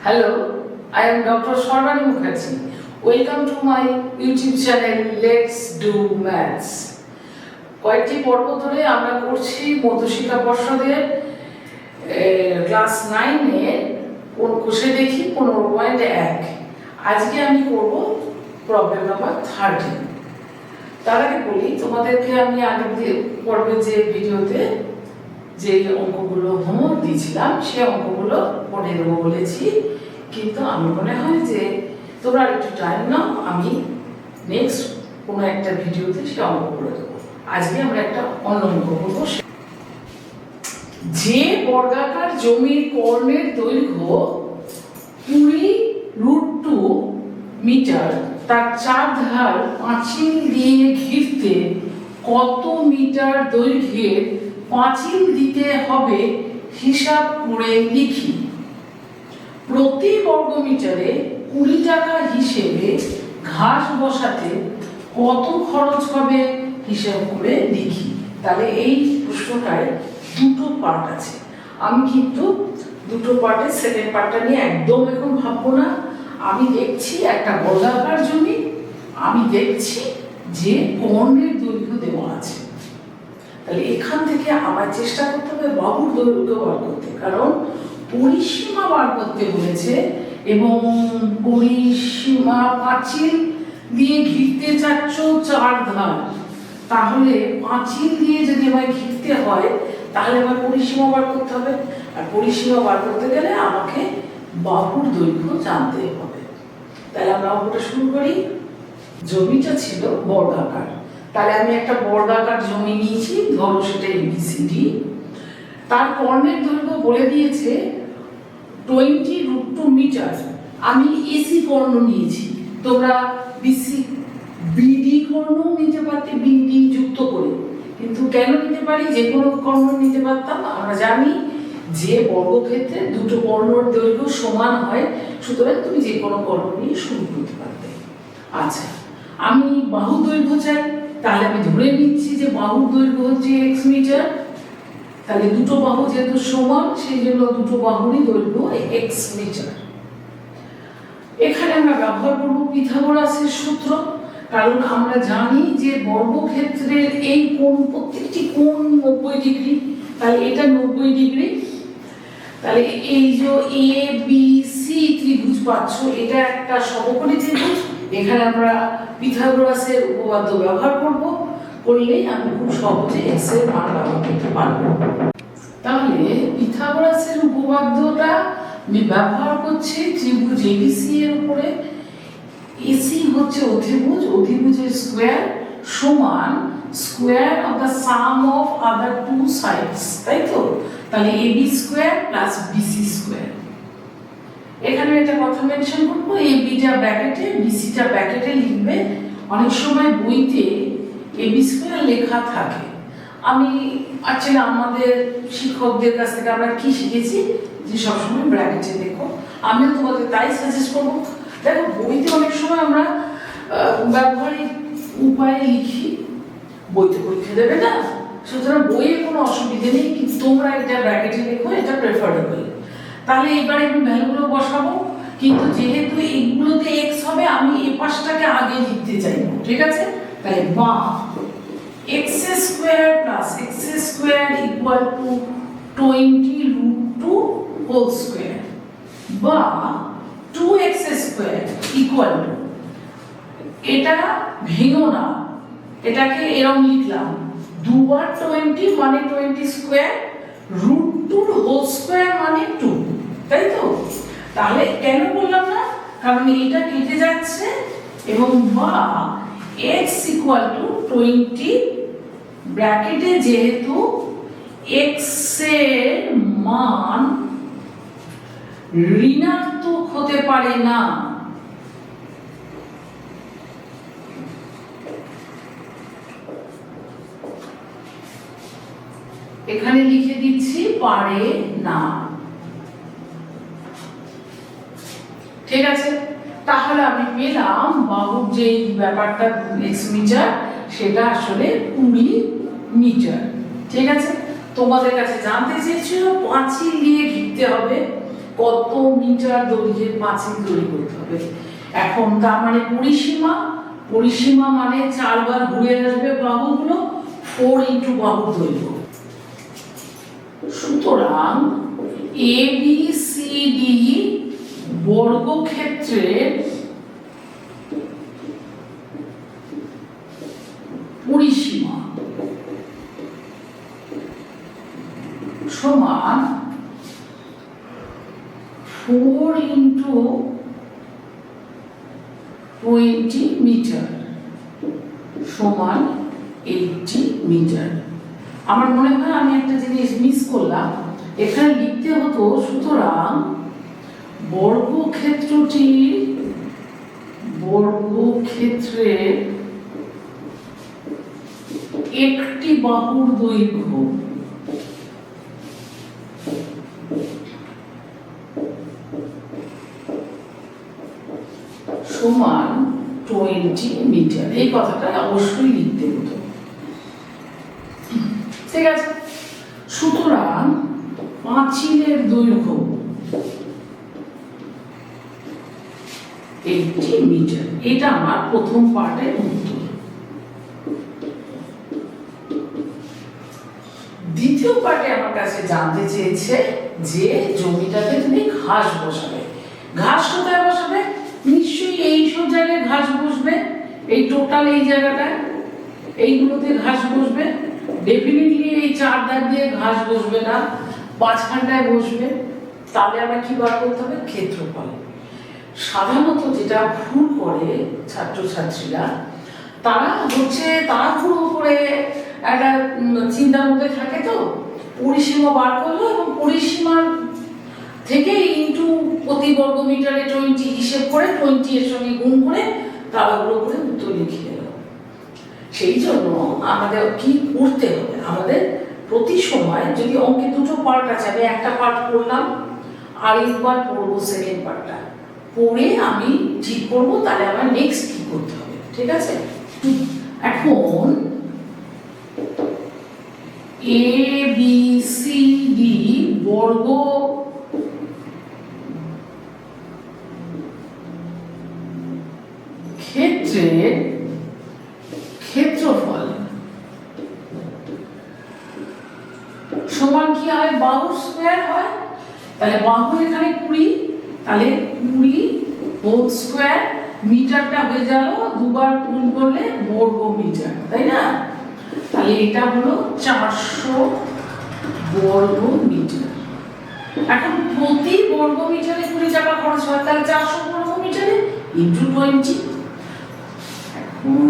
Hello, I am Dr. Sharvani Mukherjee. Welcome to my YouTube channel Let's Do Maths. কয়েকটি পর্ব ধরে আমরা করছি মধ্যশিক্ষা পর্ষদের ক্লাস 9 এর কোষে দেখি 15.1। আজকে আমি করব প্রবলেম নাম্বার 13। তার আগে বলি তোমাদেরকে আমি আগের পর্বে যে ভিডিওতে যে অঙ্কগুলো হোমওয়ার্ক দিয়েছিলাম সে অঙ্কগুলো পড়ে দেবো বলেছি, কিন্তু আমি মনে হয় যে তোমরা একটু টাইম নাও, আমি নেক্সট কোনো একটা ভিডিওতে সে অঙ্ক করে দেবো। আজকে আমরা একটা অন্য অঙ্ক করবো। যে বর্গাকার জমির কর্ণের দৈর্ঘ্য 20√2 মিটার, তার চার ধার পাঁচিল দিয়ে ঘিরতে কত মিটার দৈর্ঘ্যের পাঁচিল দিতে হবে হিসাব করে লিখি। প্রতি বর্গমিটারে 20 টাকা হিসেবে ঘাস বসাতে কত খরচ হবে হিসাব করে লিখি। তাহলে এই প্রশ্নটায় দুটো পার্ট আছে। আমি কিন্তু দুটো পার্টের সেকেন্ড পার্টটা নিয়ে একদম এখন ভাববো না। আমি দেখছি একটা বর্গাকার জমি, আমি দেখছি যে কর্ণের দৈর্ঘ্য দেওয়া আছে। তাহলে এখান থেকে আমার চেষ্টা করতে হবে বাহুর দৈর্ঘ্য বার করতে, কারণ পরিসীমা বার করতে বলেছে এবং পরিসীমা পাঁচিল দিয়ে ঘিরতে চাচ্ছ চার ধার। তাহলে পাঁচিল দিয়ে যদি আমায় ঘিরতে হয় তাহলে আমার পরিসীমা বার করতে হবে, আর পরিসীমা বার করতে গেলে আমাকে বাহুর দৈর্ঘ্য জানতে হবে। তাহলে আমরা অঙ্কটা শুরু করি। জমিটা ছিল বর্গাকার, তাহলে আমি একটা বর্গাকার জমি নিয়েছি, ধরো সেটা ABCD। তার কর্ণের দৈর্ঘ্য বলে দিয়েছে 20√2 মিটার। আমি এসি কর্ণ নিয়েছি, তোমরা বিডি কর্ণ নিতে পারতে, বিডি যুক্ত করে, কিন্তু কেন নিতে পারি, যে কোনো কর্ণ নিতে পারতাম। আমরা জানি যে বর্গক্ষেত্রে দুটো কর্ণের দৈর্ঘ্য সমান হয়, সুতরাং তুমি যে কোনো কর্ণ নিয়ে শুরু করতে পারতে। আচ্ছা, আমি বাহু দৈর্ঘ্য চাই, তাহলে আমি ধরে নিচ্ছি যে বাহুর দৈর্ঘ্য হচ্ছে x মিটার। তাহলে দুটো বাহু যেহেতু সমান, সেই জন্য দুটো বাহুরই দৈর্ঘ্য x মিটার। এখানে আমরা ব্যবহার করব পিথাগোরাসের সূত্র, কারণ আমরা জানি যে বর্গক্ষেত্রের এই কোণ, প্রত্যেকটি কোণ 90 ডিগ্রি। তাহলে এটা 90 ডিগ্রি। তাহলে এই যে ABC ত্রিভুজ পাচ্ছ, এটা একটা সমকোণী ত্রিভুজ। এখানে আমরা পিথাগোরাসের উপপাদ্য ব্যবহার করব, করলেই আমি খুব সহজে x এর মান ব্যবহার করতে পারবো। তাহলে পিথাগোরাসের উপপাদ্যটা আমি ব্যবহার করছি ত্রিভুজ ABC এর উপরে। AC হচ্ছে অধিভুজ, অধিভুজের স্কয়ার সমান square of the sum of other two sides, তাই তো? তাহলে AB square plus BC square. এখানে একটা কথা মেনশন করবো, AB টা ব্র্যাকেটে, BC টা ব্র্যাকেটে লিখবে। অনেক সময় বইতে AB স্কয়ার লেখা থাকে। আমি আসলে আমাদের শিক্ষকদের কাছ থেকে আমরা কি শিখেছি যে সবসময় ব্র্যাকেটে লেখো। আমিও তোমাদের তাই সাজেস্ট করবো। দেখো, বইতে অনেক সময় আমরা ব্যবহারিক উপায়ে লিখি, বইতে পরীক্ষা দেবে না, সুতরাং বইয়ে কোনো অসুবিধে নেই, কিন্তু তোমরা এটা ব্র্যাকেটে লেখো, এটা প্রেফারেবল। তাহলে এবারে আমি ভ্যালুগুলো বসাবো, কিন্তু যেহেতু এইগুলোতে x হবে, আমি এই পাশটাকে আগে লিখতে চাইবো, ঠিক আছে? তাহলে বা x square plus x square equal to 20√2 whole square, বা 2x স্কয়ার ইকুয়াল টু, এটা ভেঙো না, এটাকে এরকম লিখলাম, 2 বার 20 মানে 20 স্কয়ার, √2 হোল স্কয়ার মানে 2, তাই তো? তাহলে কেন বললাম না, কারণ এটা কেটে যাচ্ছে, এবং বা x ইকুয়াল টু 20, ব্র্যাকেটে যেহেতু x এর মান ঋণাত্মক হতে পারে না, এখানে লিখে দিচ্ছি পারে না, ঠিক আছে? তাহলে আমি পেলাম বাহুর যে ব্যাপারটা x মিটার, সেটা আসলে 20 মিটার, ঠিক আছে? তোমাদের কাছে জানতে চেয়েছিল পাঁচিল দিয়ে ঘিরতে হবে, কত মিটার দৈর্ঘ্যের পাঁচিল তৈরি করতে হবে। এখন তার মানে পরিসীমা মানে 4 বার ঘুরে আসবে বাহুগুলো, 4 ইন্টু বাহুর দৈর্ঘ্য। সুতরাং ABCD বর্গক্ষেত্রের পরিসীমা সমান 4 ইন্টু 20 মিটার সমান 80 মিটার। আমার মনে হয় আমি একটা জিনিস মিস করলাম, এখানে লিখতে হতো সুতরাং বর্গক্ষেত্রের একটি বাহুর দৈর্ঘ্য সমান 20 মিটার। এই কথাটা অবশ্যই লিখতে হতো। ঠিক আছে, সুতরাং পাঁচিলের দৈর্ঘ্য 80 মিটার। এটা আমার প্রথম পার্টের উত্তর। দ্বিতীয় পার্টে আমার কাছে জানতে চেয়েছে যে জমিটাতে তুমি ঘাস বসাবে। ঘাস কোথায় বসাবে? নিশ্চয়ই এই সব জায়গায় ঘাস বসবে, এই টোটাল এই জায়গাটায় এইগুলোতে ঘাস বসবে। ডেফিনেটলি এই 4 দাগ দিয়ে ঘাস বসবে না, 5খানটায় বসবে। তাহলে আমরা কি বার করতে হবে? ক্ষেত্রফল। সাধারণত যেটা ভুল করে ছাত্রছাত্রীরা, তারা তাড়াহুড়ো করে একটা চিন্তার মধ্যে থাকে, তো পরিসীমা বার করলো এবং পরিসীমার থেকে ইন্টু প্রতি বর্গ মিটারে 20 হিসেব করে 20 এর সঙ্গে গুণ করে তাড়াহুড়ো করে উত্তর লিখে এলো। সেই জন্য আমাদের কি করতে হবে? আমাদের প্রতি সময় যদি অঙ্কে দুটো পার্ট আছে, আমি একটা পার্ট করলাম, আর একবার পড়বো সেকেন্ড পার্টটা, পড়ে আমি ঠিক করবো তাহলে আমার নেক্সট কি করতে হবে। ঠিক আছে, এখন ABCD বর্গ ক্ষেত্রের ক্ষেত্রফল সমান কি হয়? বাহু স্কয়ার হয়। তাহলে বাহু এখানে 20, তাহলে 20 হোল স্কয়ার, মিটারটা হয়ে গেল দুবার গুণ করলে বর্গ মিটার, তাই না? তাহলে এটা হলো 400 বর্গ মিটার। এখন প্রতি বর্গ মিটারে 20 টাকা খরচ হয়, তাহলে 400 বর্গ মিটারে ইন্টু 20। এখন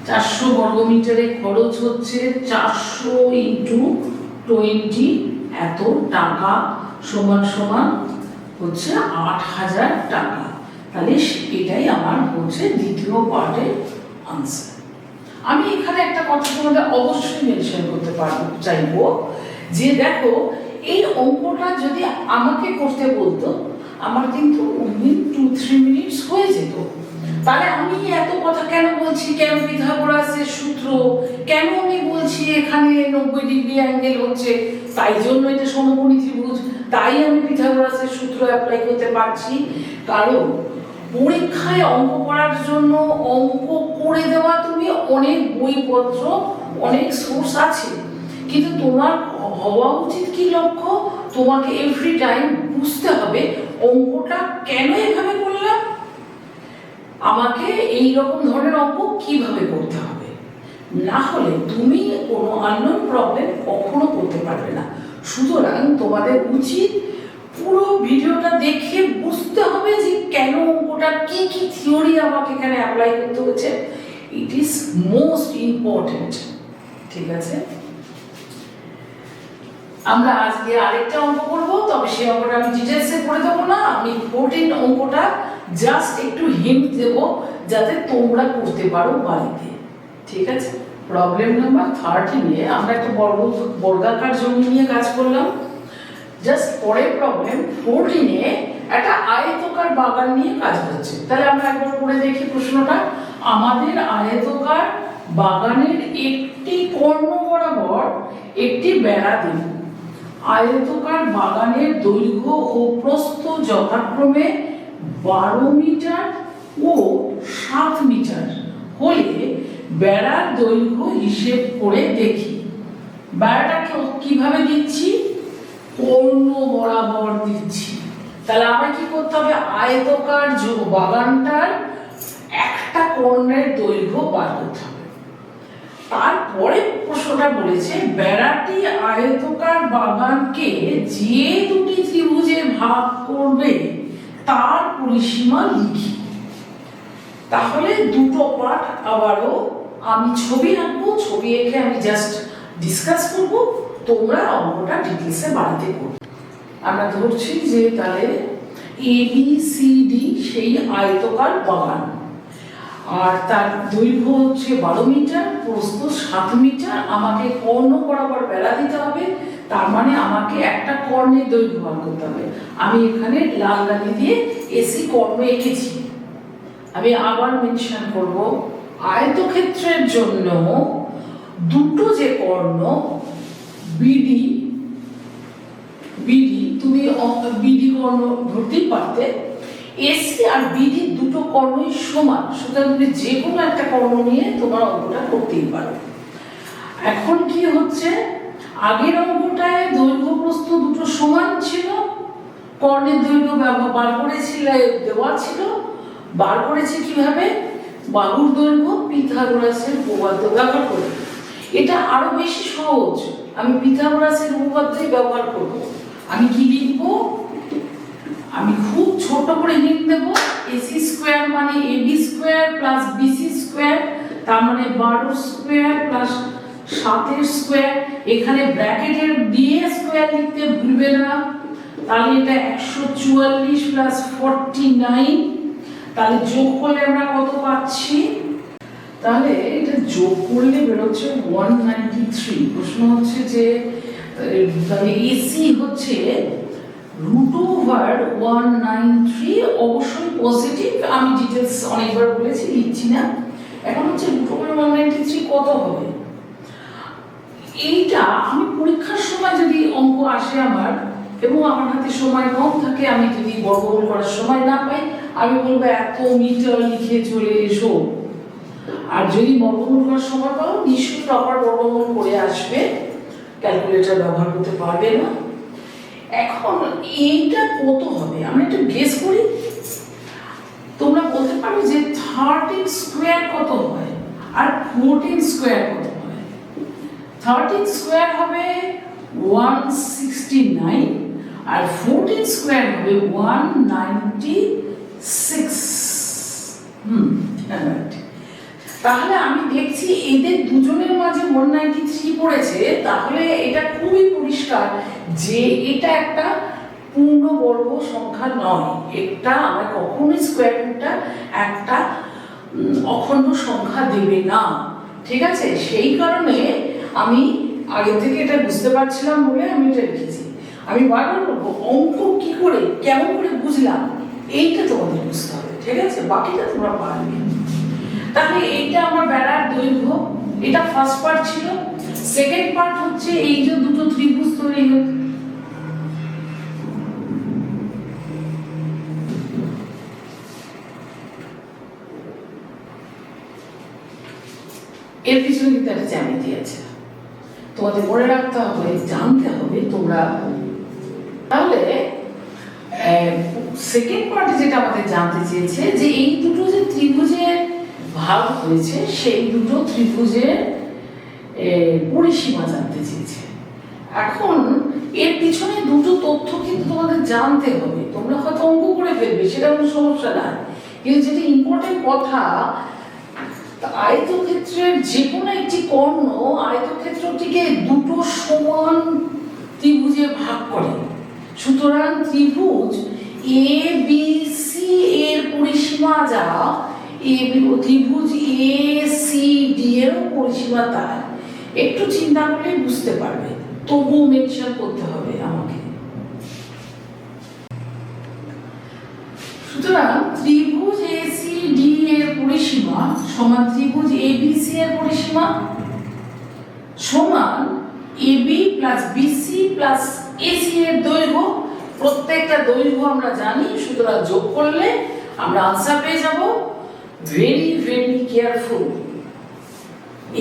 400 বর্গ মিটারে খরচ হচ্ছে 400 ইন্টু 20 এত টাকা সমান সমান হচ্ছে 8000 টাকা। তাহলে এটাই আমার হচ্ছে দ্বিতীয় পার্টের আনসার। আমি এখানে একটা কথা তোমাদের অবশ্যই মেনশন করতে চাইবো যে দেখো, এই অঙ্কটা যদি আমাকে করতে বলতো আমার কিন্তু 2-3 মিনিটস হয়ে যেত। তাহলে আমি এত কথা কেন বলছি, কেন পিথাগোরাসের সূত্র, কেন আমি বলছি এখানে 90 ডিগ্রি অ্যাঙ্গেল হচ্ছে, তাই জন্য এটা সমকোণী ত্রিভুজ, তাই আমি পিথাগোরাসের সূত্র অ্যাপ্লাই করতে পারছি। কারণ পরীক্ষায় অঙ্ক করার জন্য অঙ্ক করে দেওয়া তুমি অনেক বইপত্র, অনেক সোর্স আছে, কিন্তু তোমার হওয়া উচিত কি লক্ষ্য? তোমাকে এভরি টাইম বুঝতে হবে অঙ্কটা কেন এভাবে করলাম, আমাকে এই রকম ধরনের অঙ্ক কিভাবে করতে হবে। না হলে তুমি কোনো আননোন প্রবলেম কখনো করতে পারবে না। সুতরাং তোমাদের উচিত পুরো ভিডিওটা দেখে বুঝতে হবে যে কেন অঙ্কটা, কি কি থিওরি আমাকে এখানে অ্যাপ্লাই করতে হচ্ছে। It is most important. ঠিক আছে, আমরা আজকে আরেকটা অঙ্ক করবো, তবে সেই অঙ্কটা আমি ডিটেলসে করে দেবো না। আমি ইম্পর্টেন্ট অঙ্কটা জাস্ট একটু হিন্ট দেবো যাতে তোমরা করতে পারো বাড়িতে। ঠিক আছে, প্রবলেম নাম্বার 13-এ আমরা একটা বর্গাকার জমি নিয়ে কাজ করলাম। জাস্ট পরের প্রবলেম 14-এ একটা আয়তকার বাগান নিয়ে কাজ হচ্ছে। তাহলে আমরা একবার পড়ে দেখি প্রশ্নটা। আমাদের আয়তকার বাগানের একটি কর্ণ বরাবর একটি বেড়া দিন। আয়তকার বাগানের দৈর্ঘ্য ও প্রস্থ যথাক্রমে 12 মিটার ও 7 মিটার হলে বেড়ার দৈর্ঘ্য হিসেব করে দেখি। বেড়াটাকে কিভাবে দিচ্ছি? কর্ণ বরাবর দিচ্ছি। তাহলে আমরা কি করতে হবে? আয়তকার বাগানটার একটা কর্ণের দৈর্ঘ্য বার করতে হবে। তারপরে প্রশ্নটা বলেছে বেড়াটি আয়তকার বাগানকে যে দুটি ত্রিভুজে ভাগ করবে তার পরিসীমা লিখি। তাহলে দুটো পার্ট আবারও আমি ছবি আঁকবো, ছবি এঁকে আমি জাস্ট ডিসকাস করব, তোমরা অঙ্কটা ডিটেলসে বাড়িতে করবে। আমরা ধরছি যে তাহলে ABCD সেই আয়তকার বাগান, আর তার দৈর্ঘ্য হচ্ছে 12 মিটার, প্রস্থ 7 মিটার। আমাকে কর্ণ বরাবর বেড়া দিতে হবে, তার মানে আমাকে একটা কর্ণের দৈর্ঘ্য বার করতে হবে। আমি এখানে লাল কালি দিয়ে এসি কর্ণ এঁকেছি। আমি আবার মেনশন করব, আয়তক্ষেত্রের জন্য দুটো যে কর্ণ বিডি, তুমি বিডি কর্ণ ধরতেই পারতে, এসি আর বিডি দুটো কর্ণই সমান, সুতরাং তুমি যে কোনো একটা কর্ণ নিয়ে তোমার অঙ্কটা করতেই পারো। এখন কি হচ্ছে, আগের অঙ্কটায় দৈর্ঘ্য প্রস্থ দুটো সমান ছিল, কর্ণের দৈর্ঘ্য বার করেছিল, দেওয়া ছিল, বার করেছি কিভাবে? বাহুর দৈর্ঘ্য পিথাগোরাসের উপপাদ্য ব্যবহার করে। এটা আরো বেশি সহজ, আমি পিথাগোরাসের উপপাদ্যই ব্যবহার করব। আমি কি লিখব? আমি খুব ছোট করে হিন্ট দেব, AC স্কয়ার মানে AB square plus BC square, তার মানে 12 স্কয়ার প্লাস 7 স্কয়ার। এখানে ব্র্যাকেটের দিয়ে স্কয়ার লিখতে ভুলবে না। তাহলে এটা 144 প্লাস 49, তাহলে যোগ করলে আমরা কত পাচ্ছি? তাহলে এটা যোগ করলে বেরোচ্ছে 193। প্রশ্ন হচ্ছে যে তাহলে AC হচ্ছে √193, অবশ্যই পজিটিভ। আমি ডিটেলস অনেকবার বলেছি, লিখছি না। এখন হচ্ছে √193 কত হবে? এইটা আমি পরীক্ষার সময় যদি অঙ্ক আসে আমার এবং আমার হাতে সময় কম থাকে, আমি যদি বর্গমূল করার সময় না পাই, আমি বলবো এত মিটার লিখে চলে এসো। আর যদি বর্গমূল করার সময় পাও, নিশ্চয়ই প্রপার বর্গমূল করে আসবে, ক্যালকুলেটর ব্যবহার করতে পারবে না। এখন এইটা কত হবে আমরা একটু গেস করি। তোমরা বলতে পারো যে 13 স্কয়ার কত হয় আর 14 স্কয়ার কত হয়? 13 স্কয়ার হবে 169 আর 14 স্কয়ার হবে 196। তাহলে আমি দেখছি এদের দুজনের মাঝে 193 পড়েছে। তাহলে এটা খুবই পরিষ্কার যে এটা একটা পূর্ণবর্গ সংখ্যা নয়, এটা আমরা কখনোই স্কয়ার রুটটা একটা অখণ্ড সংখ্যা দেবে না। ঠিক আছে, সেই কারণে আমি আগে থেকে এটা বুঝতে পারছিলাম বলে আমি এটা লিখেছি। আমি বারবার বলবো অঙ্ক কি করে কেমন করে বুঝলাম এইটা তোমাদের বুঝতে হবে। ঠিক আছে, বাকিটা তোমরা পারবে। তাহলে এইটা আমার বেড়ার দৈর্ঘ্য, এটা ফার্স্ট পার্ট ছিল। সেকেন্ড পার্ট হচ্ছে এই যে দুটো ত্রিভুজ তৈরি হলো, এর পিছনে কিন্তু একটা জ্যামিতি আছে, তোমাদের মনে রাখতে হবে, জানতে হবে তোমরা। তাহলে সেকেন্ড পার্টে যেটা আমাদের জানতে চেয়েছে যে এই দুটো যে ত্রিভুজের ভাগ হয়েছে সেই দুটো ত্রিভুজের পরিসীমা জানতে চেয়েছে। এখন এর পিছনে দুটো তথ্য কিন্তু তোমাদের জানতে হবে। তোমরা হয়তো অঙ্ক করে ফেলবে, সেটা কোনো সমস্যা না, কিন্তু যেটা ইম্পর্টেন্ট কথা, আয়তক্ষেত্রের যে কোনো একটি কর্ণ আয়তক্ষেত্রটিকে দুটো সমান ত্রিভুজে ভাগ করে। সুতরাং ত্রিভুজ ABC এর পরিসীমা যা, ত্রিভুজ ACD এর পরিসীমা তার, একটু চিন্তা করলে বুঝতে পারবে, তবুও মেনশন করতে হবে আমাকে। সুতরাং ত্রিভুজ ACD এর পরিসীমা সমান ত্রিভুজ ABC এর পরিসীমা সমান AB plus BC plus AC এর দৈর্ঘ্য। প্রত্যেকটা দৈর্ঘ্য আমরা জানি, সুতরাং যোগ করলে আমরা আনসার পেয়ে যাব। Very very careful.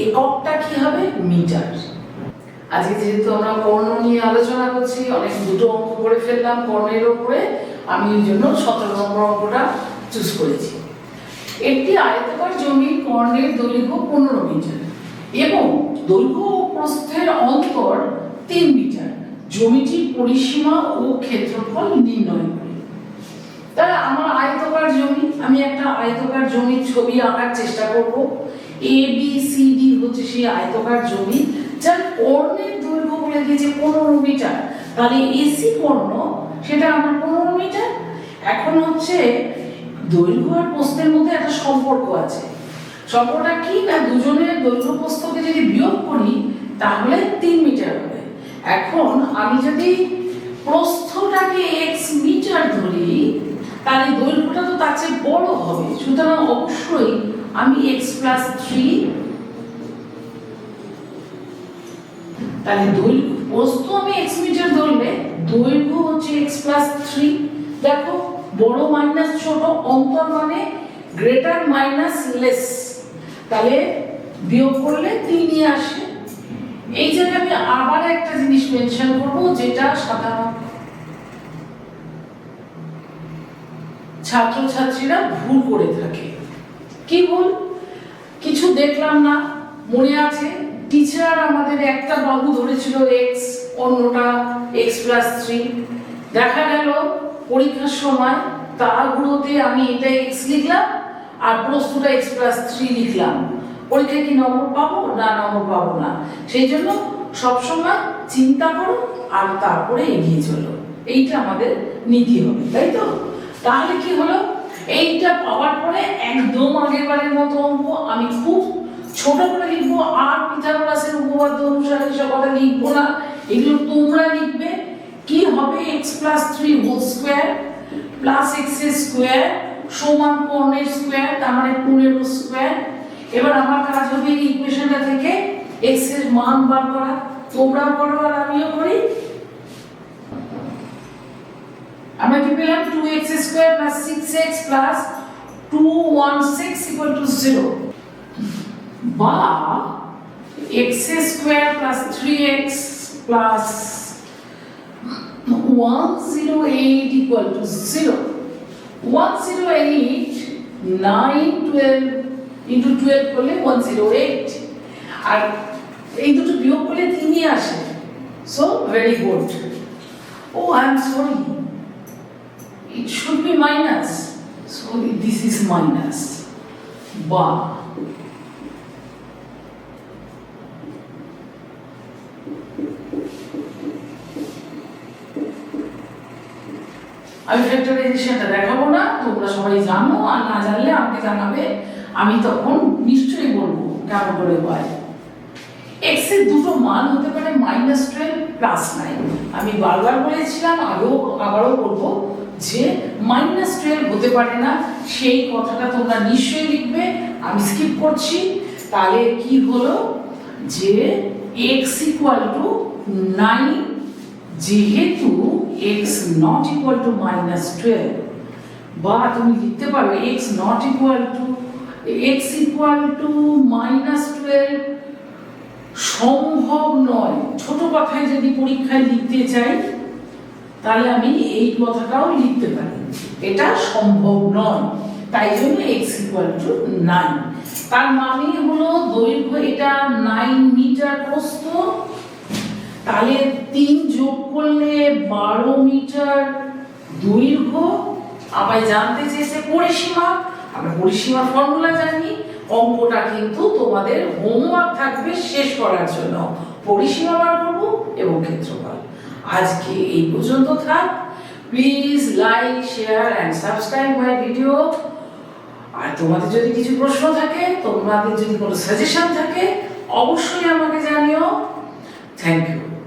এককটা কি হবে? মিটার। আজকে যেহেতু আমরা কর্ণ নিয়ে আলোচনা করছি, অনেক দুটো অঙ্ক করে ফেললাম কর্ণের উপরে, আমি ওই জন্য 17 নম্বর অঙ্কটা চুজ করেছি। একটি আয়তাকার জমির কর্ণের দৈর্ঘ্য 15 মিটার এবং দৈর্ঘ্য ও প্রস্থের অন্তর 3 মিটার। জমিটির পরিসীমা ও ক্ষেত্রফল নির্ণয় করে। তাহলে আমার আয়তাকার জমি, আমি একটা আয়তাকার জমির ছবি আঁকার চেষ্টা করব। ABCD হচ্ছে সেই আয়তাকার জমি, যার কর্ণের দৈর্ঘ্য বলে দিয়েছে 15 মিটার। তাহলে AC কর্ণ সেটা আমার 15 মিটার। এখন হচ্ছে দৈর্ঘ্য আর প্রস্থের মধ্যে একটা সম্পর্ক আছে। সম্পর্কটা কি না, দুজনের দৈর্ঘ্য প্রস্থকে যদি বিয়োগ করি তাহলে 3 মিটার হবে। এখন আমি যদি প্রস্থটাকে x মিটার ধরি তাহলে দৈর্ঘ্যটা তো তার চেয়ে বড় হবে, সুতরাং অবশ্যই আমি x প্লাস 3, তাহলে দৈর্ঘ্য প্রস্থ আমি x মিটার ধরলে দৈর্ঘ্য হচ্ছে x প্লাস 3। দেখো বড় মাইনাস ছোট, অন্তর মানে গ্রেটার মাইনাস লেস, তাহলে বিয়োগ করলে 3ই আসে। এই জায়গায় আমি আবার একটা জিনিস মেনশন করব, যেটা সাধারণ ছাত্রছাত্রীরা ভুল করে থাকে। কি ভুল? কিছু দেখলাম না, মনে আছে টিচার আমাদের একটা বাহু ধরেছিল x, অন্যটা x প্লাস 3। দেখা গেল পরীক্ষার সময় তাড়াহুড়োতে আমি এটা x লিখলাম আর প্রস্থটা x প্লাস 3 লিখলাম। পরীক্ষায় কি নম্বর পাবো? না, নম্বর পাবো না। সেই জন্য সবসময় চিন্তা করো আর তারপরে এগিয়ে চলো, এইটা আমাদের নীতি হবে, তাই তো? তাহলে কি হলো, এইটা পাওয়ার পরে একদম আগের বারের মতো অঙ্ক আমি খুব ছোট করে লিখবো, আর পিথাগোরাসের উপপাদ্য অনুসারে সব কথা লিখবো না, এগুলো তোমরা লিখবে। কি হবে? x plus 3 whole square plus x square সমান কর্ণের স্কয়ার, তার মানে 15 স্কয়ার। এবার আমার কাজ হবে এই ইকুয়েশনটা থেকে x এর মান বার করা। তোমরাও করো আর আমিও করি। আমরা কি পেলাম? 2x square plus 6x plus 216 0, বা x square plus 3x plus 108 0। 108 9 12 into 12 করলে 108, আর এই দুটো বিয়োগ করলে 3ই আসে। So very good. Oh I am sorry, it should be minus, so this is minus, বা আমি ফ্যাক্টরাইজেশনটা দেখাবো না, তোমরা সবাই জানো, আর না জানলে আমাকে জানাবে, আমি তখন নিশ্চয়ই বলবো কেমন করে হয়। x এর দুটো মান হতে পারে -12 প্লাস 9। আমি বারবার বলেছিলাম, আবারও বলবো যে -12 হতে পারে না, সেই কথাটা তোমরা নিশ্চয়ই লিখবে, আমি স্কিপ করছি। তাহলে কি হলো যে x = 9, যেহেতু x not equal to -12, বা তুমি লিখতে পারো x equal to -12 সম্ভব নয়। ছোট কথায় যদি পরীক্ষায় লিখতে চাই তাহলে আমি এই কথাটাও লিখতে পারি, এটা সম্ভব নয়, তাই জন্য x equal to 9। তার মানে হলো দৈর্ঘ্য এটা 9 মিটার প্রস্থ, তাহলে 3 যোগ করলে 12 মিটার দৈর্ঘ্য। আমায় জানতে চেয়েছে পরিসীমা, আমরা পরিসীমার ফর্মুলা জানি। অঙ্কটা কিন্তু তোমাদের হোমওয়ার্ক থাকবে শেষ করার জন্য, পরিসীমা বার করব এবং ক্ষেত্রফল। আজকে এই পর্যন্ত থাক। Please like, share and subscribe my video. আর তোমাদের যদি কিছু প্রশ্ন থাকে, তোমাদের যদি কোনো সাজেশন থাকে, অবশ্যই আমাকে জানিও। Thank you.